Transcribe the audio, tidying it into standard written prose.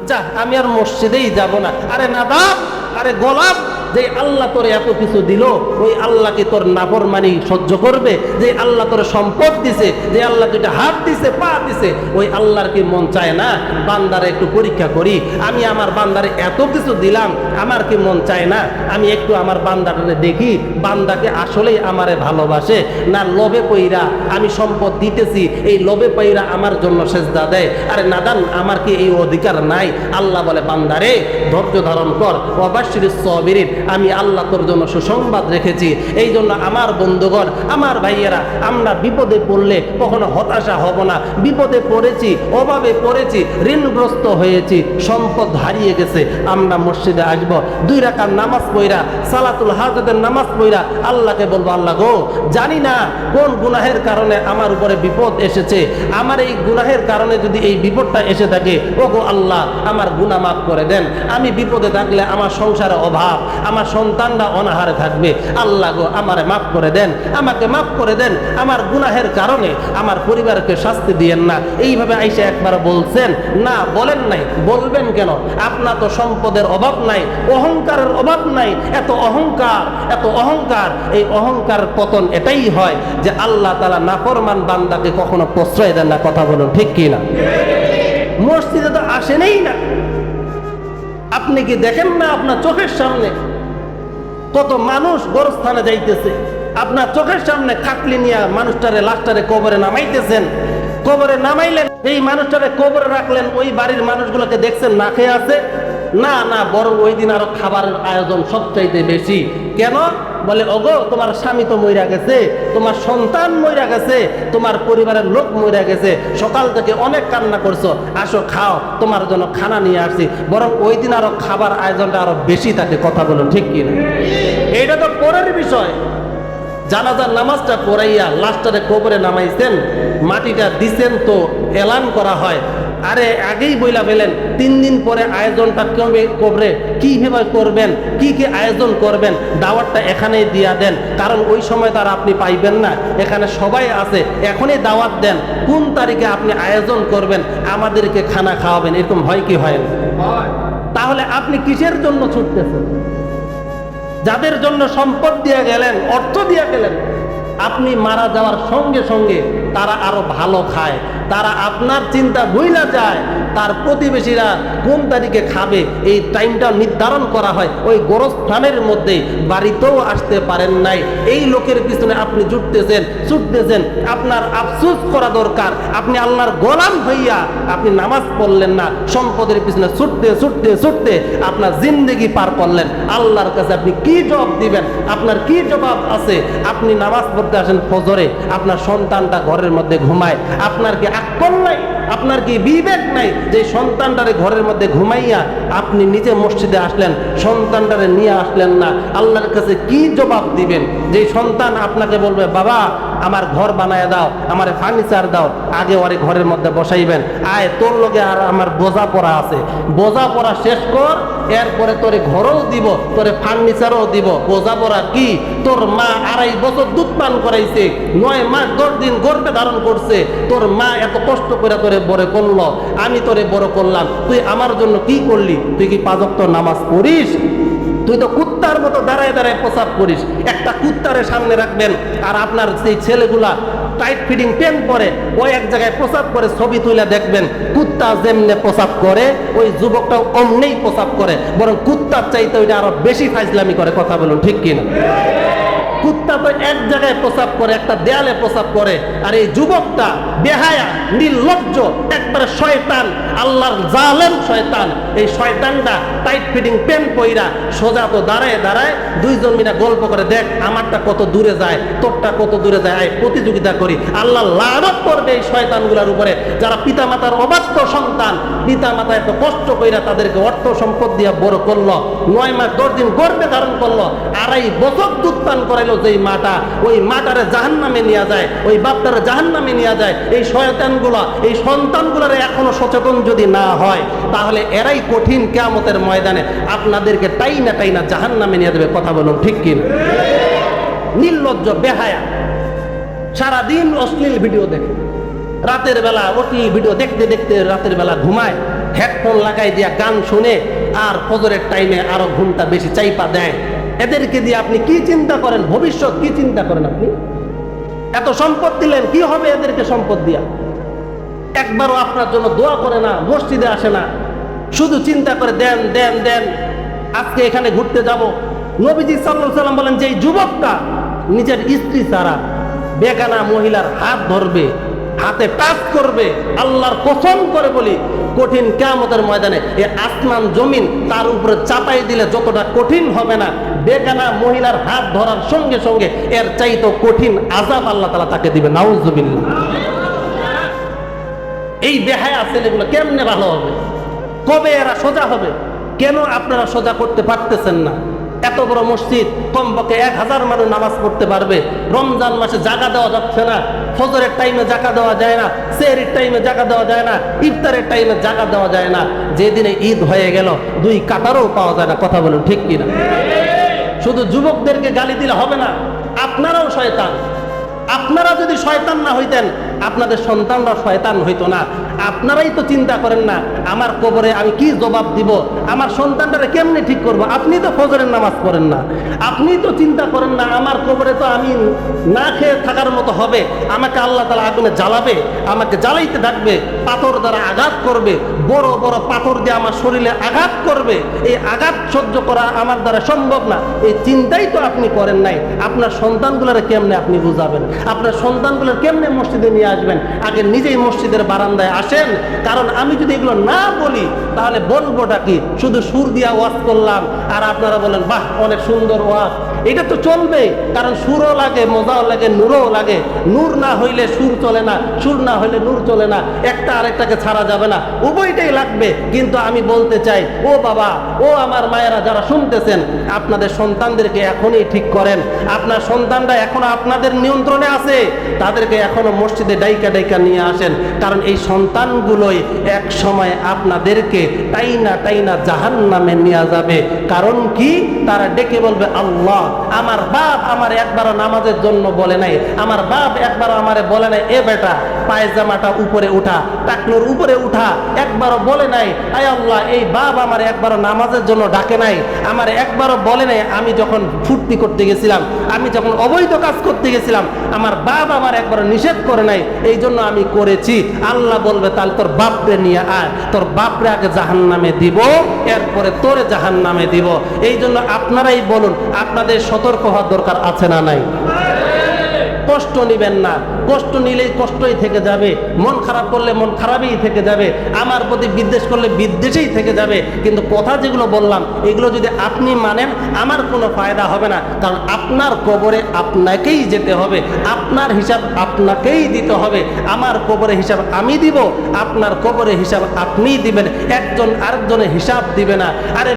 যা আমি আর মসজিদেই যাব না। আরে নাদাব, আরে গোলাপ, যে আল্লাহ তোর এত কিছু দিল, ওই আল্লাহকে তোর নাফরমানি সহ্য করবে? যে আল্লাহ তোর সম্পদ দিছে, যে আল্লাহ দুইটা হাত দিছে, পা দিছে, ওই আল্লাহর কি মন চায় না বান্দারে একটু পরীক্ষা করি? আমি আমার বান্দারে এত কিছু দিলাম, আমার কি মন চায় না আমি একটু আমার বান্দাটারে দেখি, বান্দাকে আসলেই আমারে ভালোবাসে না লোভে পইরা আমি সম্পদ দিতেছি, এই লোভে পইরা আমার জন্য সেজদা দেয়? আরে নাদান, আমার কি এই অধিকার নাই? আল্লাহ বলে, বান্দারে ধৈর্য ধারণ কর, ওয়াবাশশিরিস সাবিরিন, আমি আল্লাহ তোর জন্য সুসংবাদ রেখেছি। এই জন্য আমার বন্ধুগণ, আমার ভাইয়েরা, আমরা বিপদে পড়লে কখনো হতাশা হব না। বিপদে পড়েছি, অভাবে পড়েছি, ঋণগ্রস্ত হয়েছি, সম্পদ হারিয়ে গেছে, আমরা মসজিদে আসব, 2 রাকাত নামাজ পড়া, সালাতুল হাজাতের নামাজ পড়া আল্লাহকে বলবো, আল্লাহ গো, জানি না কোন গুনাহের কারণে আমার উপরে বিপদ এসেছে, আমার এই গুনাহের কারণে যদি এই বিপদটা এসে থাকে, ও গো আল্লাহ, আমার গুনাহ মাফ করে দেন। আমি বিপদে থাকলে আমার সংসারে অভাব, আমার সন্তানরা অনাহারে থাকবে, আল্লাহ গো আমারে মাফ করে দেন, আমাকে মাফ করে দেন, আমার গুনাহের কারণে আমার পরিবারকে শাস্তি দিয়েন না। এইভাবে আইসা একবার বলছেন না? বলেন নাই। বলবেন কেন? আপনার তো সম্পদের অভাব নাই, অহংকারের অভাব নাই। এত অহংকার, এত অহংকার, এই অহংকার পতন এটাই হয় যে আল্লাহ তাআলা নাফরমান বান্দাকে কখনো প্রশ্রয় দেন না। কথা বলুন, ঠিক কি না? মসজিদে তো আসেনই না। আপনি কি দেখেন না আপনার চোখের সামনে কত মানুষ গোরস্থানে যাইতেছে? আপনার চোখের সামনে খাটলি নিয়ে মানুষটারে, লাশটারে কবরে নামাইতেছেন। কবরে নামাইলেন, এই মানুষটারে কবরে রাখলেন, ওই বাড়ির মানুষগুলোকে দেখছেন না খেয়ে আছে? না না, বরং ওই দিন আরো খাবারের আয়োজন সবচাইতে বেশি। কেন? বলে, ওগো, তোমার স্বামী তো মইরা গেছে, তোমার সন্তান মইরা গেছে, তোমার পরিবারের লোক মইরা গেছে, সকাল থেকে অনেক কান্না করছো, আসো খাও, তোমার জন্য খানা নিয়ে আসছি। বরং ওই দিন আরো খাবার আয়োজনটা আরো বেশি থাকে। কথা বলুন, ঠিক কি না? এইটা তো পরের বিষয়। জানাজার নামাজটা পড়াইয়া লাশটারে কবরে নামাইছেন, মাটিটা দিছেন, তো এলান করা হয়, আরে আগেই বইলা ফেলেন 3 দিন পরে আয়োজনটা কবে কবরে কিভাবে করবেন, কি কি আয়োজন করবেন, দাওয়াতটা এখানেই দিয়া দেন, কারণ ওই সময় তার আপনি পাইবেন না, এখানে সবাই আছে, এখনই দাওয়াত দেন, কোন তারিখে আপনি আয়োজন করবেন, আমাদেরকে খানা খাওয়াবেন। এরকম হয় কি হয় না? তাহলে আপনি কিসের জন্য ছুটতেছেন? যাদের জন্য সম্পদ দিয়ে গেলেন, অর্থ দিয়ে গেলেন, আপনি মারা যাওয়ার সঙ্গে সঙ্গে তারা আরো ভালো খায়, তারা আপনার চিন্তা ভুইলা যায়, তার প্রতিবেশীরা কোন তারিখে খাবে এই টাইমটা নির্ধারণ করা হয় ওই গোরস্থানের মধ্যে। বাড়িতেও আসতে পারেন নাই, এই লোকের পিছনে আপনি ছুটতেছেন। আপনার আফসোস করা দরকার, আপনি আল্লাহর গোলাম হইয়া আপনি নামাজ পড়লেন না, সম্পদের পিছনে ছুটতে আপনার জিন্দেগি পার করলেন। আল্লাহর কাছে আপনি কি জবাব দিবেন? আপনার কি জবাব আছে? আপনি নামাজ পড়তে আসেন ফজরে, আপনার সন্তানটা ঘরের মধ্যে ঘুমায়, আপনার কি আকল নাই? আপনার কি বিবেক নাই যে সন্তানটারে ঘরের মধ্যে ঘুমাইয়া আপনি নিজে মসজিদে আসলেন, সন্তানটারে নিয়ে আসলেন না? আল্লাহর কাছে কি জবাব দিবেন? যে সন্তান আপনাকে বলবে, বাবা আমার ঘর বানায় দাও, আমার ফার্নিচার দাও, আগে ওরে ঘরের মধ্যে বসাইবেন, আয় তোর লগে আর আমার বোঝা পড়া আছে, বোঝা পড়া শেষ কর, এরপরে তোরে ঘরও দিব, তোরে ফার্নিচারও দিব। বোঝা পড়া কি? তোর মা 2.5 বছর দুধ পান করাইছে, 9 মাস 10 দিন গর্ভে ধারণ করছে, তোর মা এত কষ্ট করে তোরে বড় করলো, আমি তোরে বড় করলাম, তুই আমার জন্য কি করলি? তুই কি 5 ওয়াক্ত নামাজ পড়িস? তুই তো কুত্তার মতো দাঁড়ায় দাঁড়ায় প্রসাব করিস। একটা কুত্তারে সামনে রাখবেন, আর আপনার সেই ছেলেগুলা টাইট ফিটিং প্যান্ট পরে ওই এক জায়গায় প্রসাব করে, ছবি তুলে দেখবেন, কুত্তা যেমনে প্রসাব করে ওই যুবকটাও অমনেই প্রসাব করে, বরং কুত্তার চাইতে ওইটা আরো বেশি ফাইজলামি করে। কথা বলুন, ঠিক কিনা? কুত্তা তো এক জায়গায় প্রসাব করে, একটা দেয়ালে প্রসাব করে, আর এই যুবকটা বেহায়া, নির্লজ্জ, একবারে শয়তান, আল্লাহর জালেম শয়তান। এই শয়তানটা টাইট ফিটিং প্যান্ট পইরা সোজা তো দাঁড়ায় দাঁড়ায় 2 জন মিলে গল্প করে, দেখ আমারটা কত দূরে যায়, তোরটা কত দূরে যায়, আয় প্রতিযোগিতা করি। আল্লাহ লানত করবে এই শয়তানগুলোর উপরে, যারা পিতামাতার অবাধ্য সন্তান, পিতামাতা এত কষ্ট কইরা তাদেরকে অর্থ সম্পদ দিয়ে বড় করলো, 9 মাস 10 দিন গর্ভে ধারণ করলো, 2.5 বছর দুধ পান করাইলো, যেই মাটা, ওই মাটারে জাহান্নামে নিয়ে যায়, ওই বাপটারে জাহান্নামে নিয়ে যায়। এই শয়তানগুলা, এই সন্তানগুলারে এখনো সচেতন যদি না হয়, তাহলে এরাই কঠিন কিয়ামতের ময়দানে আপনাদেরকে টাইনা জাহান্নামে নিয়ে দেবে। কথা বলুন, ঠিক কি? নির্লজ্জ, বেহায়া, সারাদিন অশ্লীল ভিডিও দেখে, রাতের বেলা অশ্লীল ভিডিও দেখতে দেখতে রাতের বেলা ঘুমায়, হেডফোন লাগাই দিয়া গান শুনে আর ফজরের টাইমে আরো ঘন্টা বেশি চাইপা দেয়। এদেরকে দিয়ে আপনি কি চিন্তা করেন? ভবিষ্যৎ কি চিন্তা করেন আপনি? এত সম্পদ দিলেন, কি হবে এদেরকে সম্পদ দিয়া? একবারও আপনার জন্য দোয়া করে না, মসজিদে আসে না, শুধু চিন্তা করে দেন দেন দেন। আজকে এখানে ঘুরতে যাব, নবীজি সাল্লাল্লাহু আলাইহি সাল্লাম বলেন যে এই যুবকটা নিজের স্ত্রী ছাড়া বেগানা মহিলার হাত ধরবে, হাতে টাচ করবে, আল্লাহর কসম করে বলি কঠিন কিয়ামতের ময়দানে এই আসমান জমিন তার উপরে চাপাই দিলে যতটা কঠিন হবে না, বেগানা মহিলার হাত ধরার সঙ্গে সঙ্গে এর চাইতো কঠিন আযাব আল্লাহ তাআলা তাকে দিবে। নাউযুবিল্লাহ। এই বেহায়া ছেলেগুলো কেমনে ভালো হবে? কবে এরা সোজা হবে? কেন আপনারা সোজা করতে পারতেছেন না? এত বড় মসজিদ, কমপক্ষে 1000 মানুষ নামাজ পড়তে পারবে। রমজান মাসে জায়গা দেওয়া যাচ্ছে না, ফজরের টাইমে জায়গা দেওয়া যায় না, সেহরির টাইমে জায়গা দেওয়া যায় না, ইফতারের টাইমে জায়গা দেওয়া যায় না। যেদিনে ঈদ হয়ে গেল 2 কাটারও পাওয়া যায় না। কথা বলুন ঠিক কিনা? শুধু যুবকদেরকে গালি দিলে হবে না, আপনারাও শয়তান। আপনারা যদি শয়তান না হইতেন আপনাদের সন্তানরা শয়তান হইতো না। আপনারাই তো চিন্তা করেন না আমার কবরে আমি কি জবাব দিব, আমার সন্তানটারে কেমনে ঠিক করব। আপনি তো ফজরের নামাজ পড়েন না, আপনি তো চিন্তা করেন না আমার কবরে তো আমি না খেয়ে থাকার মতো হবে, আমাকে আল্লাহ তাআলা আগুনে জ্বালাবে, আমাকে জ্বালাইতে থাকবে, পাথর দ্বারা আঘাত করবে, বড় বড় পাথর দিয়ে আমার শরীরে আঘাত করবে, এই আঘাত সহ্য করা আমার দ্বারা সম্ভব না। এই চিন্তাই তো আপনি করেন নাই। আপনার সন্তানগুলোরে কেমনে আপনি বুঝাবেন? আপনার সন্তানগুলোর কেমনে মসজিদে নিয়ে আসবেন? আগে নিজেই মসজিদের বারান্দায় আসেন। কারণ আমি যদি এগুলো না বলি তাহলে বলবোটা কি? শুধু সুর দিয়া ওয়াজ করলাম আর আপনারা বলেন বাহ অনেক সুন্দর ওয়াজ। এটা তো চলবে, কারণ সুরও লাগে, মজাও লাগে, নূরও লাগে। নূর না হইলে সুর চলে না, সুর না হইলে নূর চলে না, একটা আরেকটাকে ছাড়া যাবে না, উভয়টাই লাগবে। কিন্তু আমি বলতে চাই, ও বাবা, ও আমার মায়েরা যারা শুনতেছেন, আপনাদের সন্তানদেরকে এখনই ঠিক করেন। আপনার সন্তানরা এখনো আপনাদের নিয়ন্ত্রণে আছে, তাদেরকে এখনো মসজিদে ডাইকা ডাইকা নিয়ে আসেন। কারণ এই সন্তানগুলোই এক সময় আপনাদেরকে টাইনা টাইনা জাহান্নামে নিয়ে যাবে। কারণ কি? তারা ডেকে বলবে আল্লাহ, আমার বাপ আমার একবারও নামাজের জন্য বলে নাই, আমার বাপ একবারও আমারে বলে নাই এ বেটা পায়জামাটা উপরে উঠা, টাকনুর উপরে উঠা, একবারও বলে নাই। আয় আল্লাহ, এই বাপ আমার একবারও নামাজের জন্য ডাকে নাই, আমার একবারও বলে নাই আমি যখন ফুর্তি করতে গেছিলাম, আমি যখন অবৈধ কাজ করতে গেছিলাম, আমার বাপ আমার একবারও নিষেধ করে নাই, এই জন্য আমি করেছি। আল্লাহ বলবে তাহলে তোর বাপরে নিয়ে আয়, তোর বাপরে আগে জাহান্নামে দিব, এরপরে তোরে জাহান্নামে দিব। এই জন্য আপনারাই বলুন, আপনাদের সতর্ক হওয়ার দরকার আছে না নাই? কষ্ট নিবেন না, কষ্ট নিলেই কষ্টই থেকে যাবে, মন খারাপ করলে মন খারাপই থেকে যাবে, আমার প্রতি বিদ্বেষ করলে বিদ্বেষেই থেকে যাবে। কিন্তু কথা যেগুলো বললাম এগুলো যদি আপনি মানেন আমার কোনো ফায়দা হবে না, কারণ আপনার কবরে আপনাকেই যেতে হবে, আপনার হিসাব আপনাকেই দিতে হবে। আমার কবরে হিসাব আমি দিব, আপনার কবরে হিসাব আপনিই দিবেন, একজন আরেকজনের হিসাব দিবে না। আরে